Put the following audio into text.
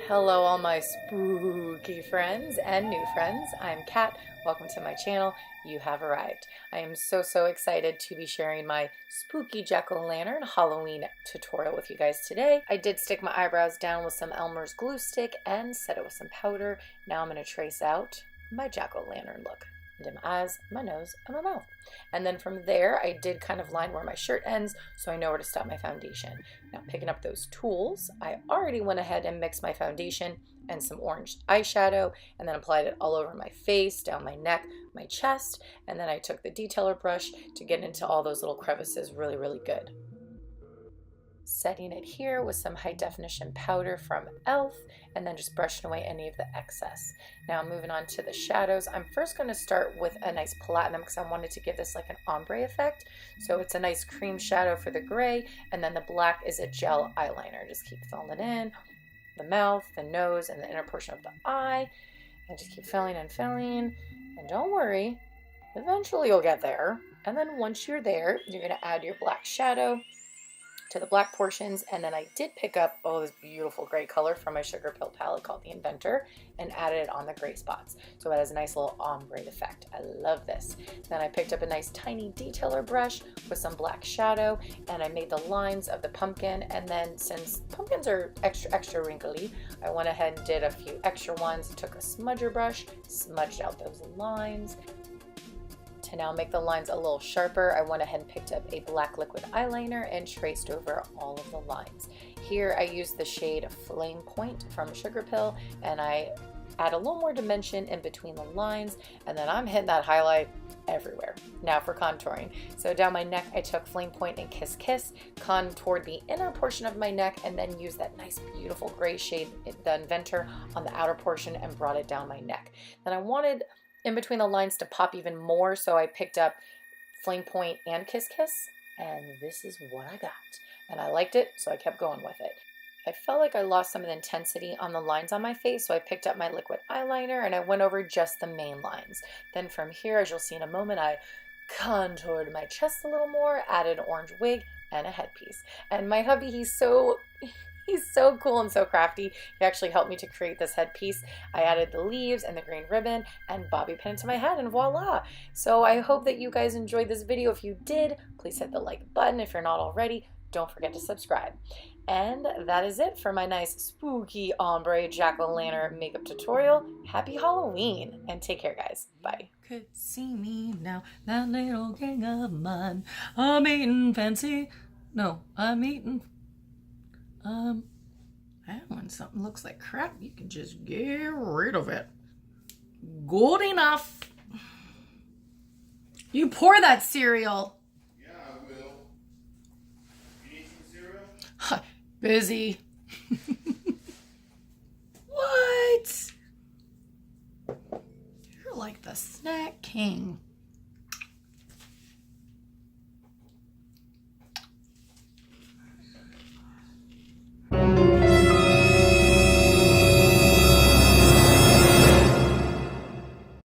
Hello all my spooky friends and new friends. I'm Kat. Welcome to my channel. You have arrived. I am so excited to be sharing my spooky jack-o'-lantern Halloween tutorial with you guys today. I did stick my eyebrows down with some Elmer's glue stick and set it with some powder. Now I'm going to trace out my jack-o'-lantern look. Into my eyes, my nose, and my mouth. And then from there, I did kind of line where my shirt ends so I know where to stop my foundation. Now picking up those tools, I already went ahead and mixed my foundation and some orange eyeshadow and then applied it all over my face, down my neck, my chest, and then I took the detailer brush to get into all those little crevices really good. Setting it here with some high definition powder from E.L.F. and then just brushing away any of the excess. Now moving on to the shadows, I'm first going to start with a nice platinum because I wanted to give this like an ombre effect. So it's a nice cream shadow for the gray, and then the black is a gel eyeliner. Just keep filling it in, the mouth, the nose, and the inner portion of the eye. And just keep filling and filling. And don't worry, eventually you'll get there. And then once you're there, you're going to add your black shadow to the black portions, and then I did pick up this beautiful gray color from my Sugarpill palette called the Inventor and added it on the gray spots, so it has a nice little ombre effect. I love this. Then I picked up a nice tiny detailer brush with some black shadow and I made the lines of the pumpkin, and then since pumpkins are extra wrinkly, I went ahead and did a few extra ones, took a smudger brush, smudged out those lines. To now make the lines a little sharper, I went ahead and picked up a black liquid eyeliner and traced over all of the lines. Here I used the shade Flamepoint from Sugarpill, and I add a little more dimension in between the lines, and then I'm hitting that highlight everywhere. Now for contouring. So down my neck I took Flamepoint and Kiss Kiss, contoured the inner portion of my neck, and then used that nice beautiful gray shade, the Inventor, on the outer portion and brought it down my neck. Then I wanted in between the lines to pop even more, so I picked up Flamepoint and Kiss Kiss, and this is what I got. And I liked it, so I kept going with it. I felt like I lost some of the intensity on the lines on my face, so I picked up my liquid eyeliner and I went over just the main lines. Then from here, as you'll see in a moment, I contoured my chest a little more, added an orange wig and a headpiece. And my hubby, he's so cool and so crafty. He actually helped me to create this headpiece. I added the leaves and the green ribbon and bobby pin it to my head, and voila. So I hope that you guys enjoyed this video. If you did, please hit the like button. If you're not already, don't forget to subscribe. And that is it for my nice spooky ombre jack-o'-lantern makeup tutorial. Happy Halloween and take care, guys. Bye. Could see me now, that little gang of mine. I'm eating fancy. No, I'm eating. When something looks like crap, you can just get rid of it. Good enough. You pour that cereal. Yeah, I will. You need some cereal? Busy. What? You're like the snack king.